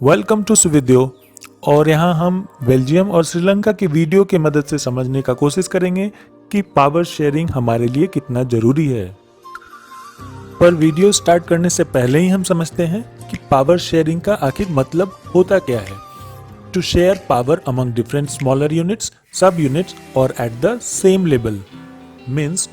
Welcome to सुविद्यो। और यहाँ हम बेल्जियम और श्रीलंका की वीडियो की मदद से समझने का कोशिश करेंगे कि पावर शेयरिंग हमारे लिए कितना जरूरी है। पर वीडियो स्टार्ट करने से पहले ही हम समझते हैं कि पावर शेयरिंग का आखिर मतलब होता क्या है। To share power among different smaller units, सब यूनिट्स और at the same level means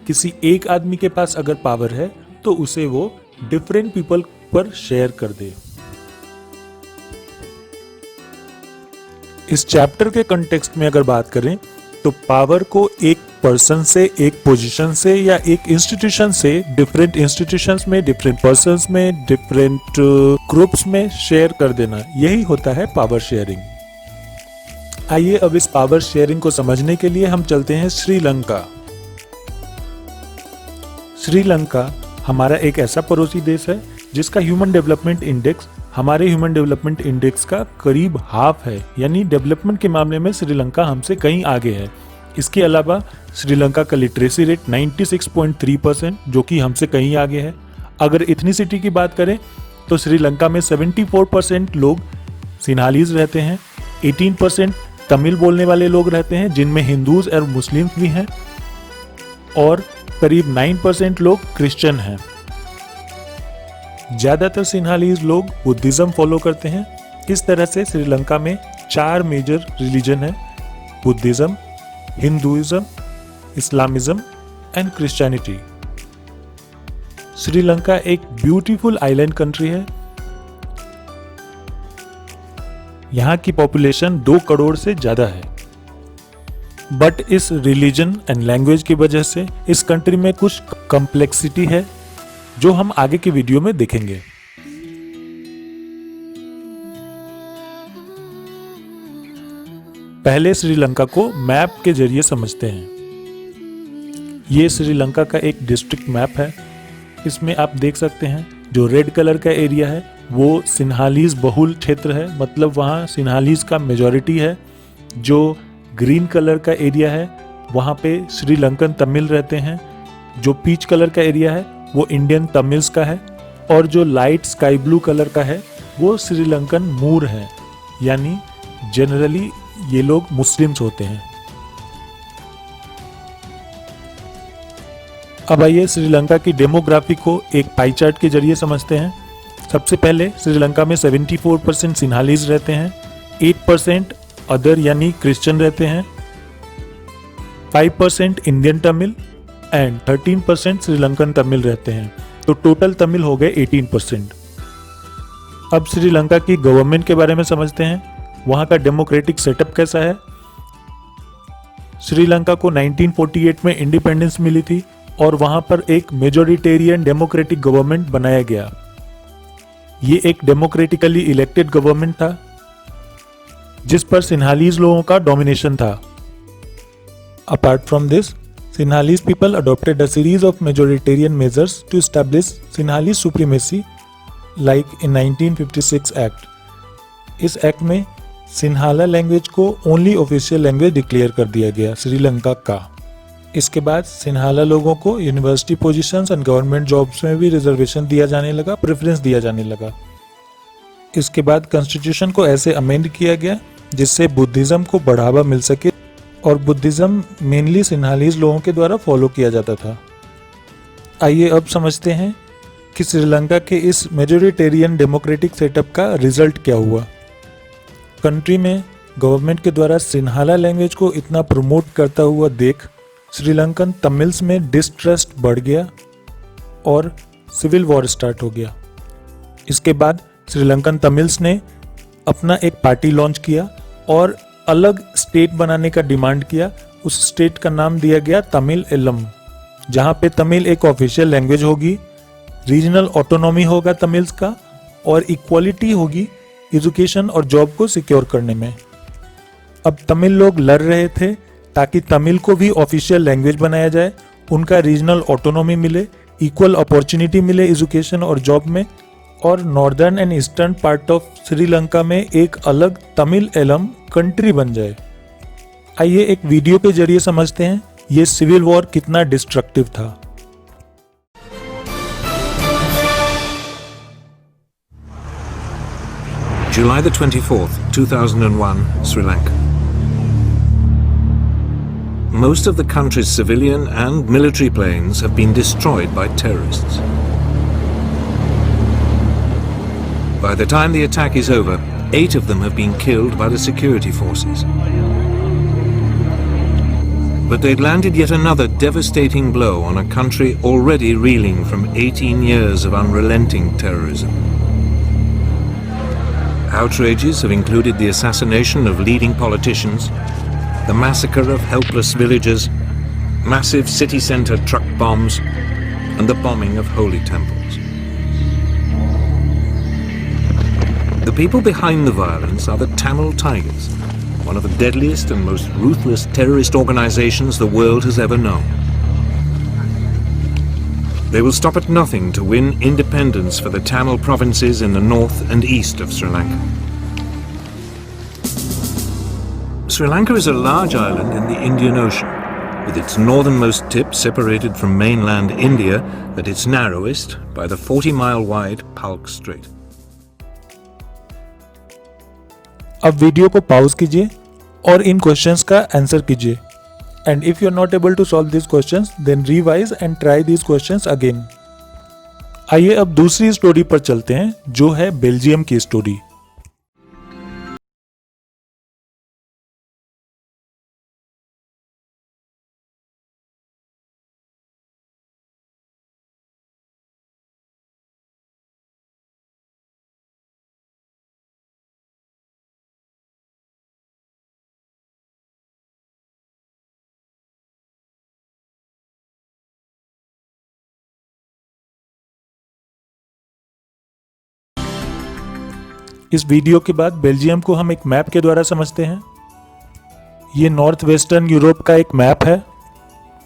किसी एक आदमी के पास अगर पावर है तो उसे वो डिफरेंट पीपल पर शेयर कर दे। इस चैप्टर के कंटेक्स्ट में अगर बात करें तो पावर को एक पर्सन से, एक पोजीशन से या एक इंस्टीट्यूशन से डिफरेंट इंस्टीट्यूशंस में, डिफरेंट पर्संस में, डिफरेंट ग्रुप्स में शेयर कर देना, यही होता है पावर शेयरिंग। आइए अब इस पावर शेयरिंग को समझने के लिए हम चलते हैं श्रीलंका। श्रीलंका हमारा एक ऐसा पड़ोसी देश है जिसका ह्यूमन डेवलपमेंट इंडेक्स हमारे ह्यूमन डेवलपमेंट इंडेक्स का करीब हाफ है, यानी डेवलपमेंट के मामले में श्रीलंका हमसे कहीं आगे है। इसके अलावा श्रीलंका का लिटरेसी रेट 96.3% जो कि हमसे कहीं आगे है। अगर इथनिसिटी की बात करें तो श्रीलंका में 74% लोग सिन्हालीज रहते हैं, 18% तमिल बोलने वाले लोग रहते हैं जिनमें हिंदूज और मुस्लिम्स भी हैं, और करीब 9% लोग क्रिश्चियन हैं। ज्यादातर सिन्हालीज लोग बुद्धिज्म फॉलो करते हैं। इस तरह से श्रीलंका में 4 मेजर रिलीजन है: Buddhism, Hinduism, Islamism and Christianity. Sri Lanka एक ब्यूटीफुल आइलैंड कंट्री है। यहाँ की पॉपुलेशन 2 करोड़ से ज्यादा है, बट इस रिलीजन एंड लैंग्वेज की वजह से इस कंट्री में कुछ कॉम्प्लेक्सिटी है जो हम आगे की वीडियो में देखेंगे। पहले श्रीलंका को मैप के जरिए समझते हैं। ये श्रीलंका का एक डिस्ट्रिक्ट मैप है। इसमें आप देख सकते हैं जो रेड कलर का एरिया है वो सिन्हालीज बहुल क्षेत्र है, मतलब वहाँ सिन्हालीज का मेजॉरिटी है। जो ग्रीन कलर का एरिया है वहाँ पे श्रीलंकन तमिल रहते हैं। जो पीच कलर का एरिया है वो इंडियन तमिल्स का है, और जो लाइट स्काई ब्लू कलर का है वो श्रीलंकन मूर है, यानी जनरली ये लोग मुस्लिम्स होते हैं। अब आइए श्रीलंका की डेमोग्राफी को एक पाई चार्ट के जरिए समझते हैं। सबसे पहले श्रीलंका में 74% सिन्हालीज रहते हैं, 8% अदर यानी क्रिश्चियन रहते हैं, 5% इंडियन तमिल एंड 13% श्रीलंकन तमिल रहते हैं। तो टोटल तमिल हो गए 18%। अब श्रीलंका की गवर्नमेंट के बारे में समझते हैं। वहां का डेमोक्रेटिक सेटअप कैसा है। श्रीलंका को 1948 में इंडिपेंडेंस मिली थी और वहां पर एक मेजोरिटेरियन डेमोक्रेटिक गवर्नमेंट बनाया गया। ये एक डेमोक्रेटिकली इलेक्टेड गवर्नमेंट था जिस पर सिन्हालीज लोगों का डोमिनेशन था। Apart from this, Sinhalese people adopted a series of majoritarian measures to establish Sinhalese supremacy, like in 1956 Act. इस एक्ट में सिन्हाला लैंग्वेज को ओनली ऑफिशियल लैंग्वेज डिक्लेयर कर दिया गया श्रीलंका का। इसके बाद सिन्हाला लोगों को university positions and government jobs में भी रिजर्वेशन दिया जाने लगा, प्रेफरेंस दिया जाने लगा। इसके बाद कॉन्स्टिट्यूशन को ऐसे अमेंड किया गया जिससे बुद्धिज्म को बढ़ावा मिल सके, और बुद्धिज्म मेनली सिन्हालीज लोगों के द्वारा फॉलो किया जाता था। आइए अब समझते हैं कि श्रीलंका के इस मेजोरिटेरियन डेमोक्रेटिक सेटअप का रिजल्ट क्या हुआ। कंट्री में गवर्नमेंट के द्वारा सिन्हाला लैंग्वेज को इतना प्रमोट करता हुआ देख श्रीलंकन तमिल्स में डिस्ट्रस्ट बढ़ गया और सिविल वॉर स्टार्ट हो गया। इसके बाद श्रीलंकन तमिल्स ने अपना एक पार्टी लॉन्च किया और अलग स्टेट बनाने का डिमांड किया। उस स्टेट का नाम दिया गया तमिल एलम, जहाँ पे तमिल एक ऑफिशियल लैंग्वेज होगी, रीजनल ऑटोनॉमी होगा तमिल्स का, और इक्वालिटी होगी एजुकेशन और जॉब को सिक्योर करने में। अब तमिल लोग लड़ रहे थे ताकि तमिल को भी ऑफिशियल लैंग्वेज बनाया जाए, उनका रीजनल ऑटोनॉमी मिले, इक्वल अपॉर्चुनिटी मिले एजुकेशन और जॉब में, और northern and eastern part of Sri Lanka में एक अलग तमिल एलम कंट्री बन जाए। आइए एक वीडियो के जरिए समझते हैं ये सिविल वॉर कितना डिस्ट्रक्टिव था। July the 24th, 2001, Sri Lanka. Most of the country's civilian and military planes have been destroyed by terrorists. By the time the attack is over, 8 of them have been killed by the security forces. But they'd landed yet another devastating blow on a country already reeling from 18 years of unrelenting terrorism. Outrages have included the assassination of leading politicians, the massacre of helpless villagers, massive city centre truck bombs, and the bombing of holy temples. The people behind the violence are the Tamil Tigers, one of the deadliest and most ruthless terrorist organizations the world has ever known. They will stop at nothing to win independence for the Tamil provinces in the north and east of Sri Lanka. Sri Lanka is a large island in the Indian Ocean, with its northernmost tip separated from mainland India at its narrowest by the 40-mile wide Palk Strait. अब video को pause कीजिए और इन questions का answer कीजिए and if you are not able to solve this questions then revise and try this questions again. आइए अब दूसरी स्टोरी पर चलते हैं जो है बेल्जियम की स्टोरी। इस वीडियो के बाद बेल्जियम को हम एक मैप के द्वारा समझते हैं। ये नॉर्थ वेस्टर्न यूरोप का एक मैप है।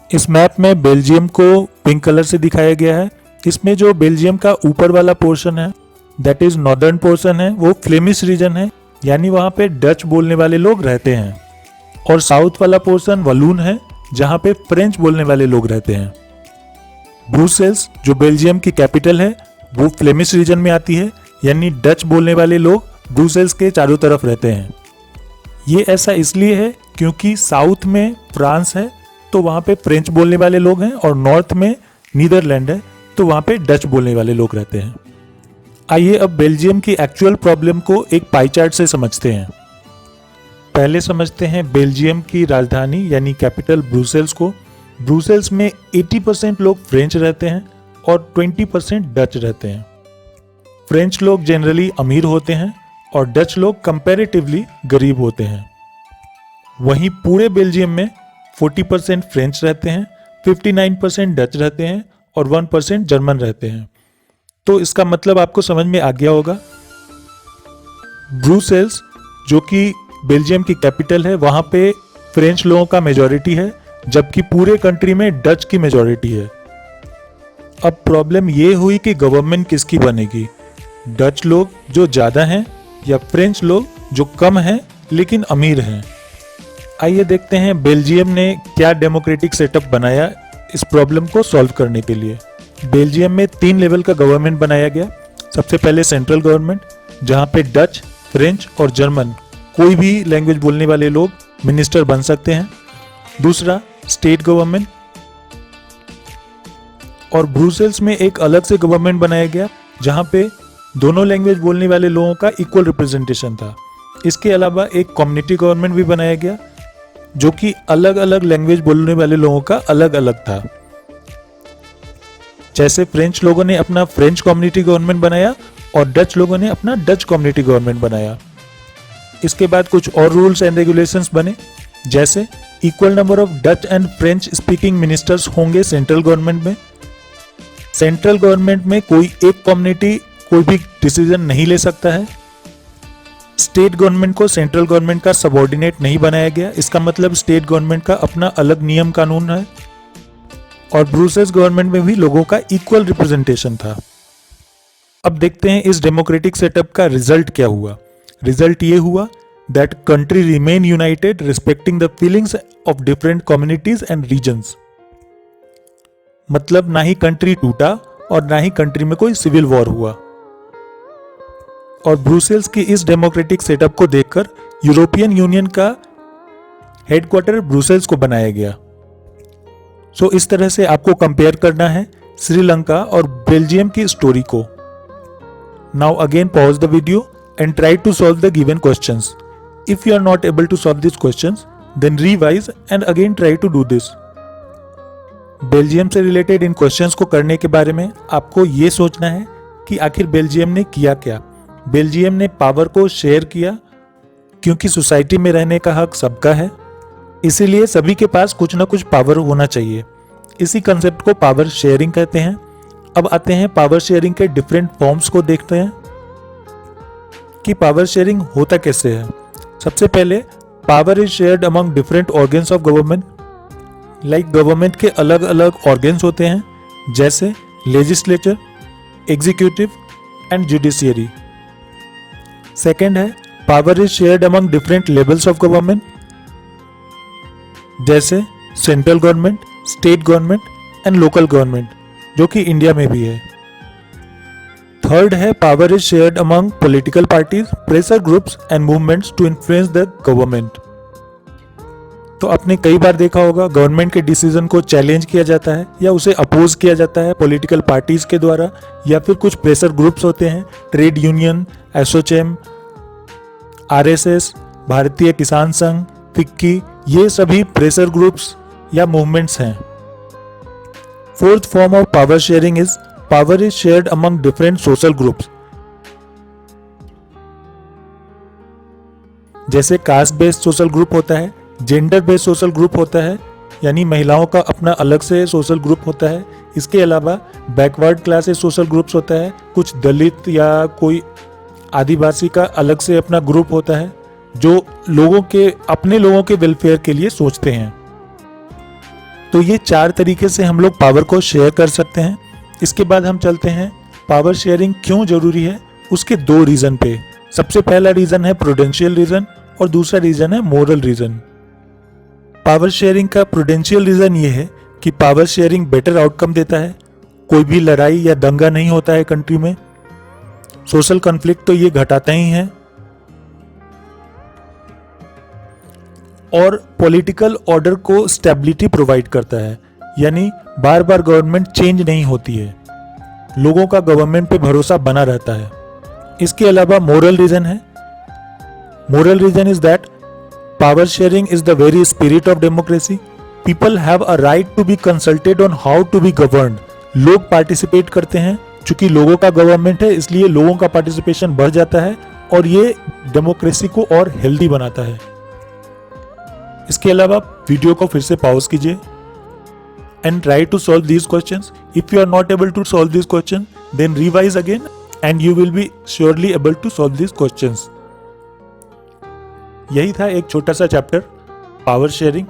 इस मैप में बेल्जियम को पिंक कलर से दिखाया गया है। इसमें जो बेल्जियम का ऊपर वाला पोर्शन है दैट इज नॉर्दर्न पोर्शन है, वो फ्लेमिश रीजन है, यानी वहाँ पे डच बोलने वाले लोग रहते हैं। और साउथ वाला पोर्शन वलून है जहाँ पे फ्रेंच बोलने वाले लोग रहते हैं। ब्रुसेल्स जो बेल्जियम की कैपिटल है वो फ्लेमिश रीजन में आती है, यानी डच बोलने वाले लोग ब्रुसेल्स के चारों तरफ रहते हैं। ये ऐसा इसलिए है क्योंकि साउथ में फ्रांस है तो वहाँ पे फ्रेंच बोलने वाले लोग हैं, और नॉर्थ में नीदरलैंड है तो वहाँ पे डच बोलने वाले लोग रहते हैं। आइए अब बेल्जियम की एक्चुअल प्रॉब्लम को एक पाई चार्ट से समझते हैं। पहले समझते हैं बेल्जियम की राजधानी यानी कैपिटल ब्रुसेल्स को। ब्रुसेल्स में 80% लोग फ्रेंच रहते हैं और 20% डच रहते हैं। फ्रेंच लोग जनरली अमीर होते हैं और डच लोग कंपैरेटिवली गरीब होते हैं। वहीं पूरे बेल्जियम में 40% फ्रेंच रहते हैं, 59% डच रहते हैं और 1% जर्मन रहते हैं। तो इसका मतलब आपको समझ में आ गया होगा। ब्रुसेल्स जो कि बेल्जियम की कैपिटल है वहाँ पे फ्रेंच लोगों का मेजॉरिटी है, जबकि पूरे कंट्री में डच की मेजॉरिटी है। अब प्रॉब्लम ये हुई कि गवर्नमेंट किसकी बनेगी, डच लोग जो ज़्यादा हैं या फ्रेंच लोग जो कम हैं लेकिन अमीर हैं। आइए देखते हैं बेल्जियम ने क्या डेमोक्रेटिक सेटअप बनाया इस प्रॉब्लम को सॉल्व करने के लिए। बेल्जियम में 3 लेवल का गवर्नमेंट बनाया गया। सबसे पहले सेंट्रल गवर्नमेंट जहाँ पे डच, फ्रेंच और जर्मन कोई भी लैंग्वेज बोलने वाले लोग मिनिस्टर बन सकते हैं। दूसरा स्टेट गवर्नमेंट, और ब्रुसेल्स में एक अलग से गवर्नमेंट बनाया गया जहाँ पे दोनों लैंग्वेज बोलने वाले लोगों का इक्वल रिप्रेजेंटेशन था। इसके अलावा एक कम्युनिटी गवर्नमेंट भी बनाया गया जो कि अलग अलग लैंग्वेज बोलने वाले लोगों का अलग अलग था। जैसे फ्रेंच लोगों ने अपना फ्रेंच कम्युनिटी गवर्नमेंट बनाया और डच लोगों ने अपना डच कम्युनिटी गवर्नमेंट बनाया। इसके बाद कुछ और रूल्स एंड रेगुलेशंस बने, जैसे equal number of Dutch and French speaking ministers होंगे सेंट्रल गवर्नमेंट में। सेंट्रल गवर्नमेंट में कोई एक कम्युनिटी कोई भी डिसीजन नहीं ले सकता है। स्टेट गवर्नमेंट को सेंट्रल गवर्नमेंट का सबऑर्डिनेट नहीं बनाया गया, इसका मतलब स्टेट गवर्नमेंट का अपना अलग नियम कानून है। और ब्रुसेल्स गवर्नमेंट में भी लोगों का इक्वल रिप्रेजेंटेशन था। अब देखते हैं इस डेमोक्रेटिक सेटअप का रिजल्ट क्या हुआ। रिजल्ट ये हुआ that country remain united respecting the feelings of different communities and regions. मतलब ना ही कंट्री टूटा और ना ही कंट्री में कोई सिविल वॉर हुआ। और ब्रुसेल्स की इस डेमोक्रेटिक सेटअप को देखकर यूरोपियन यूनियन का हेडक्वार्टर ब्रुसेल्स को बनाया गया। सो इस तरह से आपको कंपेयर करना है श्रीलंका और बेल्जियम की स्टोरी को। Now again pause the video and try to solve the given questions. If you are not able to solve these questions, then revise and again try to do this. Belgium से related इन questions को करने के बारे में आपको ये सोचना है कि आखिर बेल्जियम ने किया क्या। बेल्जियम ने पावर को शेयर किया क्योंकि सोसाइटी में रहने का हक सबका है, इसीलिए सभी के पास कुछ ना कुछ पावर होना चाहिए। इसी कंसेप्ट को पावर शेयरिंग कहते हैं। अब आते हैं पावर शेयरिंग के डिफरेंट फॉर्म्स को देखते हैं कि पावर शेयरिंग होता कैसे है। सबसे पहले power is shared among different organs of government. Like government के अलग अलग ऑर्गन्स होते हैं जैसे legislature, executive and judiciary. Second है power is shared among different levels of government जैसे central government, state government and local government, जो कि इंडिया में भी है। थर्ड है power is shared among political parties, pressure groups and movements to influence the government. तो आपने कई बार देखा होगा गवर्नमेंट के डिसीजन को चैलेंज किया जाता है या उसे अपोज किया जाता है पॉलिटिकल पार्टीज के द्वारा, या फिर कुछ प्रेशर ग्रुप्स होते हैं, ट्रेड यूनियन, एसोचैम, आरएसएस, भारतीय किसान संघ, फिक्की, ये सभी प्रेशर ग्रुप्स या मूवमेंट्स हैं। Fourth form of power sharing is power is shared among different social groups. जैसे कास्ट बेस्ड सोशल ग्रुप होता है, जेंडर बेस्ड सोशल ग्रुप होता है, यानी महिलाओं का अपना अलग से सोशल ग्रुप होता है। इसके अलावा बैकवर्ड क्लासेस सोशल ग्रुप्स होता है, कुछ दलित या कोई आदिवासी का अलग से अपना ग्रुप होता है जो अपने लोगों के वेलफेयर के लिए सोचते हैं। तो ये 4 तरीके से हम लोग पावर को शेयर कर सकते हैं। इसके बाद हम चलते हैं पावर शेयरिंग क्यों जरूरी है, उसके 2 रीजन पे। सबसे पहला रीजन है प्रूडेंशियल रीजन और दूसरा रीजन है मोरल रीजन। पावर शेयरिंग का प्रूडेंशियल रीजन ये है कि पावर शेयरिंग बेटर आउटकम देता है, कोई भी लड़ाई या दंगा नहीं होता है कंट्री में, सोशल कॉन्फ्लिक्ट तो ये घटाता ही है, और पॉलिटिकल ऑर्डर को स्टेबिलिटी प्रोवाइड करता है, यानी बार बार गवर्नमेंट चेंज नहीं होती है, लोगों का गवर्नमेंट पे भरोसा बना रहता है। इसके अलावा मोरल रीजन है। Moral reason is that power sharing is the very spirit of democracy. People have a right to be consulted on how to be governed. लोग पार्टिसिपेट करते हैं, चूंकि लोगों का गवर्नमेंट है इसलिए लोगों का पार्टिसिपेशन बढ़ जाता है और ये डेमोक्रेसी को और हेल्दी बनाता है। इसके अलावा वीडियो को फिर से पॉज कीजिए and try to solve these questions. If you are not able to solve these questions, then revise again and you will be surely able to solve these questions. यही था एक छोटा सा चैप्टर पावर शेयरिंग।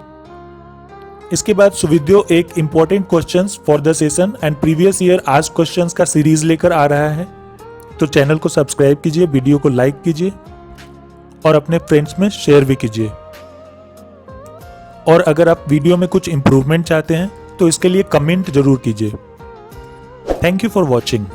इसके बाद सुविद्यो एक important questions for the session and previous year asked questions का series लेकर आ रहा है। तो चैनल को सब्सक्राइब कीजिए, वीडियो को लाइक कीजिए और अपने फ्रेंड्स में शेयर भी कीजिए। और अगर आप वीडियो में कुछ इंप्रूवमेंट चाहते हैं तो इसके लिए कमेंट जरूर कीजिए। Thank you for watching.